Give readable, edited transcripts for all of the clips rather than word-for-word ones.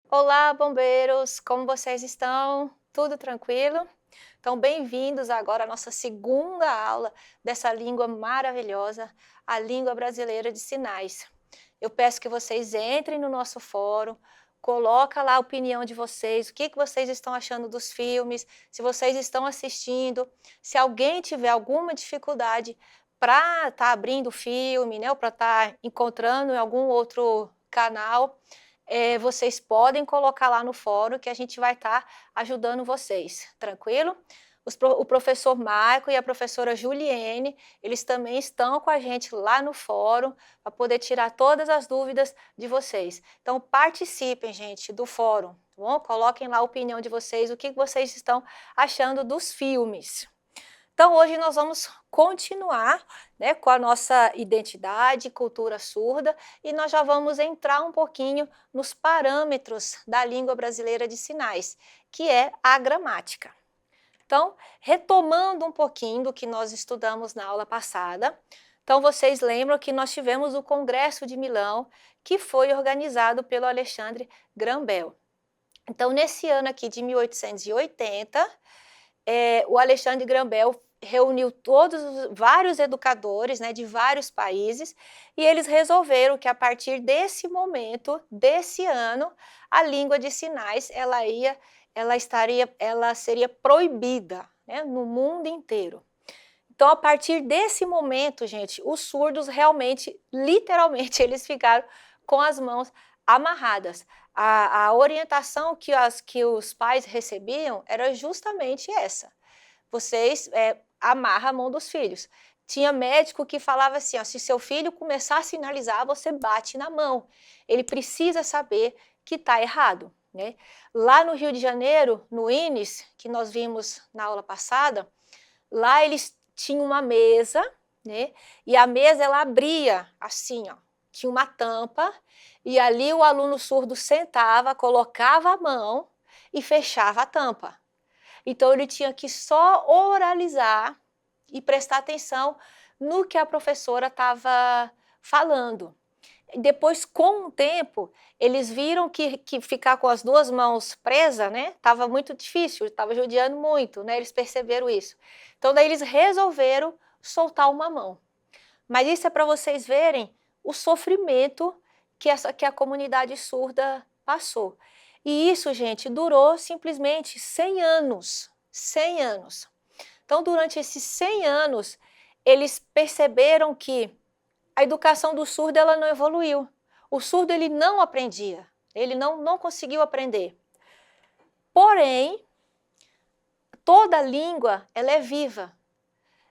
Olá, bombeiros! Como vocês estão? Tudo tranquilo? Então, bem-vindos agora à nossa segunda aula dessa língua maravilhosa, a língua brasileira de sinais. Eu peço que vocês entrem no nosso fórum, coloca lá a opinião de vocês, o que vocês estão achando dos filmes, se vocês estão assistindo, se alguém tiver alguma dificuldade para estar abrindo o filme, né, ou para estar encontrando em algum outro canal, vocês podem colocar lá no fórum que a gente vai estar ajudando vocês, tranquilo? O professor Marco e a professora Juliene, eles também estão com a gente lá no fórum para poder tirar todas as dúvidas de vocês. Então participem, gente, do fórum, tá bom? Coloquem lá a opinião de vocês, o que vocês estão achando dos filmes. Então, hoje nós vamos continuar, né, com a nossa identidade, cultura surda, e nós já vamos entrar um pouquinho nos parâmetros da língua brasileira de sinais, que é a gramática. Então, retomando um pouquinho do que nós estudamos na aula passada, então vocês lembram que nós tivemos o Congresso de Milão, que foi organizado pelo Alexandre Graham Bell. Então, nesse ano aqui de 1880, o Alexandre Graham Bell reuniu vários educadores, né, de vários países, e eles resolveram que a partir desse momento, desse ano, a língua de sinais ela seria proibida, né, no mundo inteiro. Então, a partir desse momento, gente, os surdos realmente, literalmente, eles ficaram com as mãos amarradas. A orientação que os pais recebiam era justamente essa. Vocês amarram a mão dos filhos. Tinha médico que falava assim, ó, se seu filho começar a sinalizar, você bate na mão. Ele precisa saber que está errado, né? Lá no Rio de Janeiro, no INES, que nós vimos na aula passada, lá eles tinham uma mesa, né? E a mesa ela abria assim, ó, tinha uma tampa, e ali o aluno surdo sentava, colocava a mão e fechava a tampa. Então ele tinha que só oralizar e prestar atenção no que a professora estava falando. Depois, com o tempo, eles viram que ficar com as duas mãos presas, né, estava muito difícil, estava judiando muito, né, eles perceberam isso. Então, daí eles resolveram soltar uma mão. Mas isso é para vocês verem o sofrimento que a comunidade surda passou. E isso, gente, durou simplesmente 100 anos. 100 anos. Então, durante esses 100 anos, eles perceberam que a educação do surdo ela não evoluiu. O surdo ele não aprendia, ele não conseguiu aprender. Porém, toda língua ela é viva,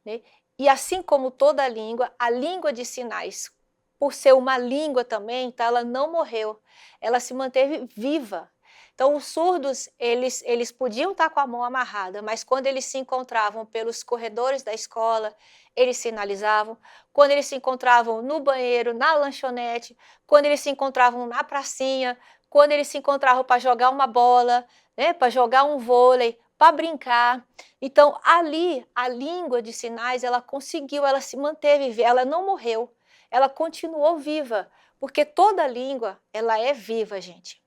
né? E assim como toda língua, a língua de sinais, por ser uma língua também, então ela não morreu, ela se manteve viva. Então os surdos, eles podiam estar com a mão amarrada, mas quando eles se encontravam pelos corredores da escola, eles sinalizavam. Quando eles se encontravam no banheiro, na lanchonete, quando eles se encontravam na pracinha, quando eles se encontravam para jogar uma bola, né, para jogar um vôlei, para brincar. Então, ali, a língua de sinais, ela conseguiu, ela se manteve, ela não morreu, ela continuou viva, porque toda língua, ela é viva, gente.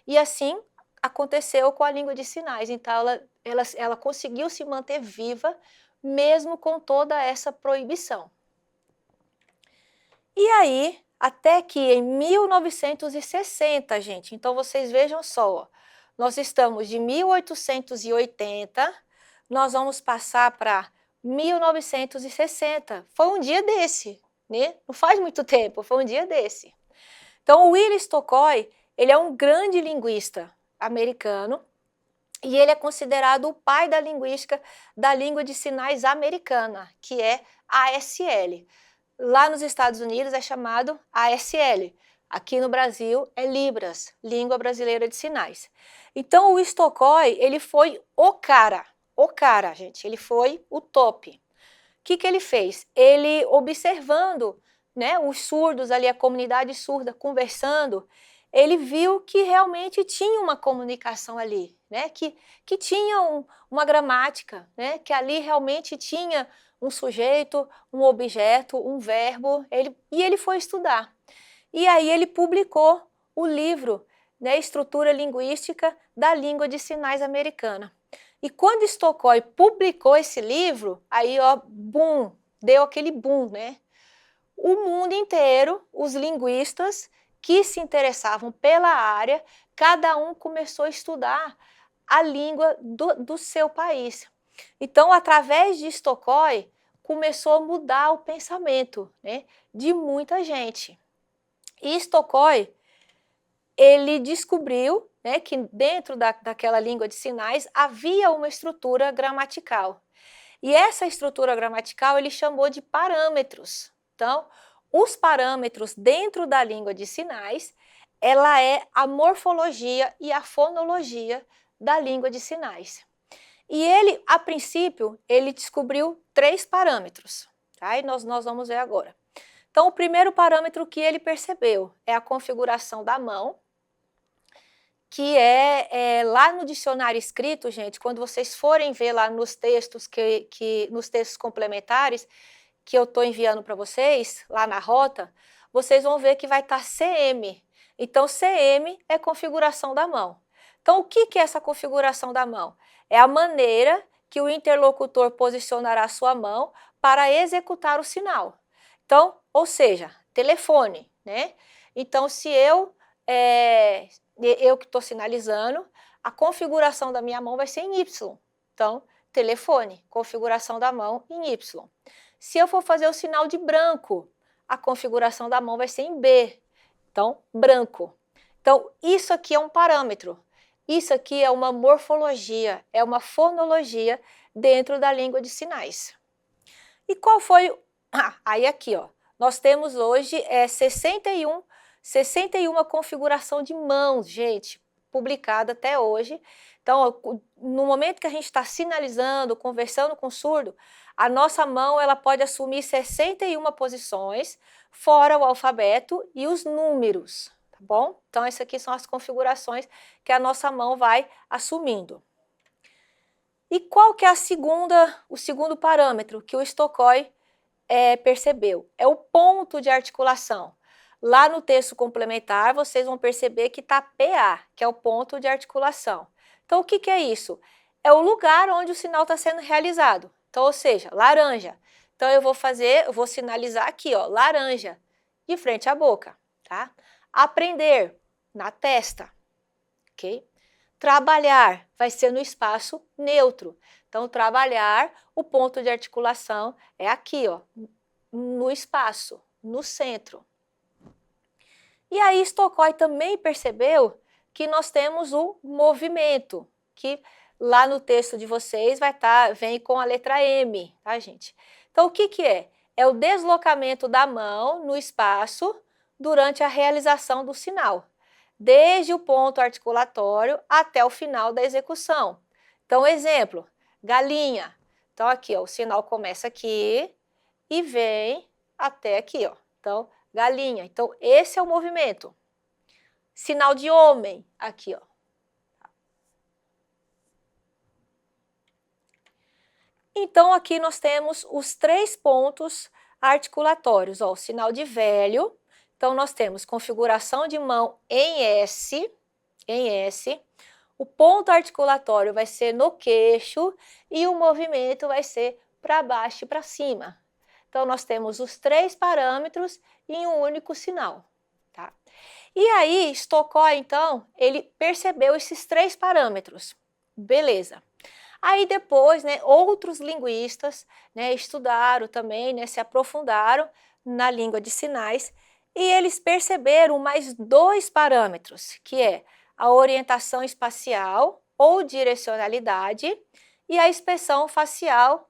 E assim aconteceu com a língua de sinais, então ela conseguiu se manter viva, mesmo com toda essa proibição. E aí, até que em 1960, gente, então vocês vejam só, ó, nós estamos de 1880, nós vamos passar para 1960. Foi um dia desse, né? Não faz muito tempo, foi um dia desse. Então, o Willis Tolkien, ele é um grande linguista americano e ele é considerado o pai da linguística da língua de sinais americana, que é ASL. Lá nos Estados Unidos é chamado ASL. Aqui no Brasil é Libras, Língua Brasileira de Sinais. Então o Tolkien, ele foi o cara, gente, ele foi o top. O que ele fez? Ele observando, né, os surdos ali, a comunidade surda conversando, ele viu que realmente tinha uma comunicação ali, né, que tinha uma gramática, né, que ali realmente tinha um sujeito, um objeto, um verbo, e ele foi estudar. E aí ele publicou o livro né, estrutura linguística da língua de sinais americana. E quando Stokroy publicou esse livro, aí, ó, boom, deu aquele boom, né? O mundo inteiro, os linguistas que se interessavam pela área, cada um começou a estudar a língua do seu país. Então, através de Stokroy, começou a mudar o pensamento, né, de muita gente. E Stokroy, ele descobriu, né, que dentro daquela língua de sinais havia uma estrutura gramatical. E essa estrutura gramatical ele chamou de parâmetros. Então, os parâmetros dentro da língua de sinais, ela é a morfologia e a fonologia da língua de sinais. E ele, a princípio, ele descobriu 3 parâmetros, tá? E nós vamos ver agora. Então, o primeiro parâmetro que ele percebeu é a configuração da mão, que é lá no dicionário escrito, gente, quando vocês forem ver lá nos textos nos textos complementares que eu estou enviando para vocês, lá na rota, vocês vão ver que vai estar CM. Então, CM é configuração da mão. Então, o que é essa configuração da mão? É a maneira que o interlocutor posicionará a sua mão para executar o sinal. Então, ou seja, telefone, né? Então, se eu que estou sinalizando, a configuração da minha mão vai ser em Y. Então, telefone, configuração da mão em Y. Se eu for fazer o sinal de branco, a configuração da mão vai ser em B. Então, branco. Então, isso aqui é um parâmetro. Isso aqui é uma morfologia, é uma fonologia dentro da língua de sinais. E qual foi... aí aqui, ó, nós temos hoje 61 configuração de mãos, gente, publicada até hoje. Então, no momento que a gente está sinalizando, conversando com o surdo, a nossa mão ela pode assumir 61 posições, fora o alfabeto e os números, tá bom? Então, essas aqui são as configurações que a nossa mão vai assumindo. E qual que é o segundo parâmetro que o Stokroy percebeu? É o ponto de articulação. Lá no texto complementar, vocês vão perceber que está PA, que é o ponto de articulação. Então, o que é isso? É o lugar onde o sinal está sendo realizado. Então, ou seja, laranja. Então, eu vou sinalizar aqui, ó, laranja, de frente à boca, tá? Aprender, na testa, ok? Trabalhar vai ser no espaço neutro. Então, trabalhar, o ponto de articulação é aqui, ó, no espaço, no centro. E aí, Stokroy também percebeu que nós temos o movimento, que lá no texto de vocês vem com a letra M, tá, gente? Então, o que é? É o deslocamento da mão no espaço durante a realização do sinal, desde o ponto articulatório até o final da execução. Então, exemplo, galinha. Então, aqui, ó, o sinal começa aqui e vem até aqui, ó. Então, galinha. Então, esse é o movimento. Sinal de homem, aqui, ó. Então, aqui nós temos os 3 pontos articulatórios, ó, o sinal de velho. Então, nós temos configuração de mão em S, o ponto articulatório vai ser no queixo e o movimento vai ser para baixo e para cima. Então, nós temos os 3 parâmetros em um único sinal, tá? E aí, Stokroy, então, ele percebeu esses 3 parâmetros. Beleza. Aí depois, né, outros linguistas, né, estudaram também, né, se aprofundaram na língua de sinais e eles perceberam mais 2 parâmetros, que é a orientação espacial ou direcionalidade e a expressão facial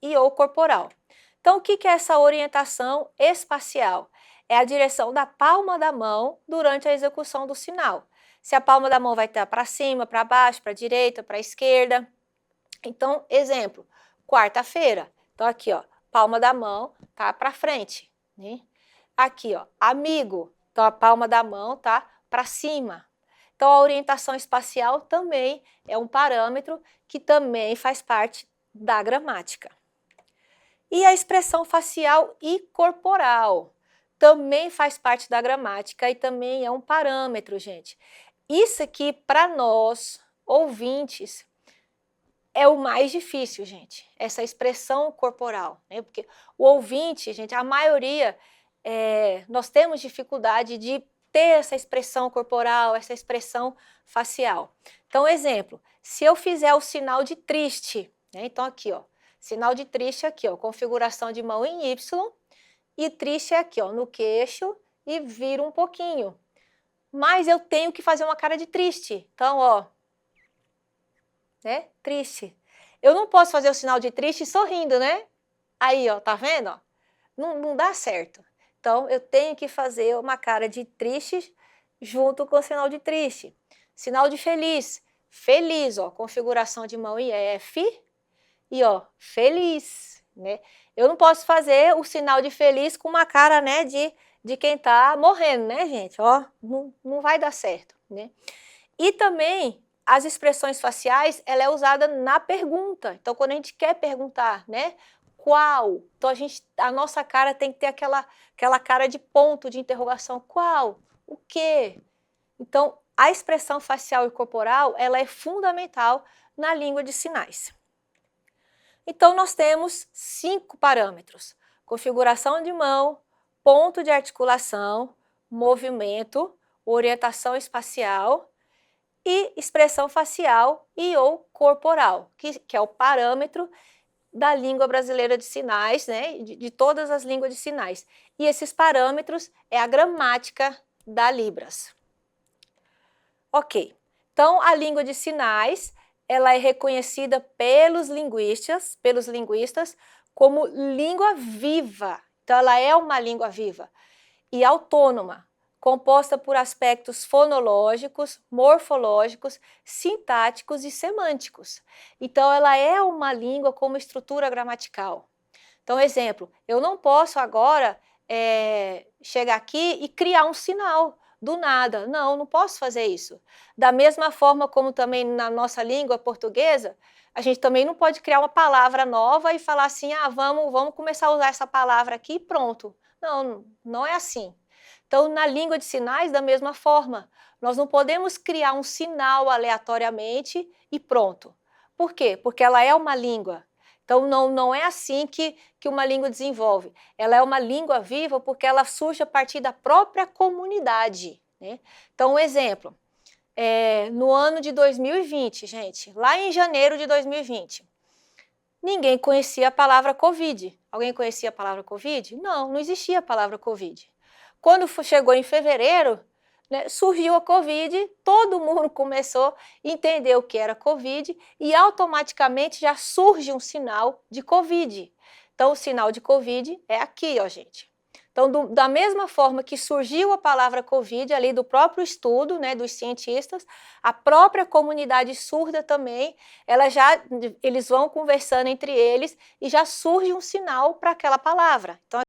e ou corporal. Então, o que é essa orientação espacial? É a direção da palma da mão durante a execução do sinal. Se a palma da mão vai estar para cima, para baixo, para a direita, para a esquerda. Então, exemplo, quarta-feira. Então, aqui, ó, palma da mão tá para frente, né? Aqui, ó, amigo. Então, a palma da mão tá para cima. Então, a orientação espacial também é um parâmetro que também faz parte da gramática. E a expressão facial e corporal. também faz parte da gramática e também é um parâmetro, gente. Isso aqui, para nós, ouvintes, é o mais difícil, gente, essa expressão corporal, né? Porque o ouvinte, gente, a maioria, nós temos dificuldade de ter essa expressão corporal, essa expressão facial. Então, exemplo, se eu fizer o sinal de triste, né? Então aqui, ó, sinal de triste aqui, ó, configuração de mão em Y, e triste é aqui, ó, no queixo, e viro um pouquinho. Mas eu tenho que fazer uma cara de triste. Então, ó, né? Triste. Eu não posso fazer o sinal de triste sorrindo, né? Aí, ó, tá vendo? Ó? Não dá certo. Então, eu tenho que fazer uma cara de triste junto com o sinal de triste. Sinal de feliz. Feliz, ó, configuração de mão em F. E, ó, feliz, né? Eu não posso fazer o sinal de feliz com uma cara, né, de quem tá morrendo, né, gente? Ó, não vai dar certo, né? E também as expressões faciais, ela é usada na pergunta. Então, quando a gente quer perguntar, né, qual? Então, a nossa cara tem que ter aquela cara de ponto de interrogação. Qual? O quê? Então, a expressão facial e corporal, ela é fundamental na língua de sinais. Então, nós temos 5 parâmetros: configuração de mão, ponto de articulação, movimento, orientação espacial e expressão facial e ou corporal, que é o parâmetro da língua brasileira de sinais, né, de todas as línguas de sinais. E esses parâmetros é a gramática da Libras. Ok, então a língua de sinais, ela é reconhecida pelos linguistas como língua viva. Então ela é uma língua viva e autônoma, composta por aspectos fonológicos, morfológicos, sintáticos e semânticos. Então ela é uma língua com uma estrutura gramatical. Então, exemplo, eu não posso agora chegar aqui e criar um sinal do nada. Não posso fazer isso. Da mesma forma como também na nossa língua portuguesa, a gente também não pode criar uma palavra nova e falar assim, vamos começar a usar essa palavra aqui e pronto. Não é assim. Então, na língua de sinais, da mesma forma, nós não podemos criar um sinal aleatoriamente e pronto. Por quê? Porque ela é uma língua. Então, não é assim que uma língua desenvolve. Ela é uma língua viva porque ela surge a partir da própria comunidade, né? Então, um exemplo, no ano de 2020, gente, lá em janeiro de 2020, ninguém conhecia a palavra Covid. Alguém conhecia a palavra Covid? Não existia a palavra Covid. Quando chegou em fevereiro, né, surgiu a Covid, todo mundo começou a entender o que era Covid e automaticamente já surge um sinal de Covid. Então, o sinal de Covid é aqui, ó, gente. Então, da mesma forma que surgiu a palavra Covid ali do próprio estudo, né, dos cientistas, a própria comunidade surda também, eles vão conversando entre eles e já surge um sinal para aquela palavra. Então,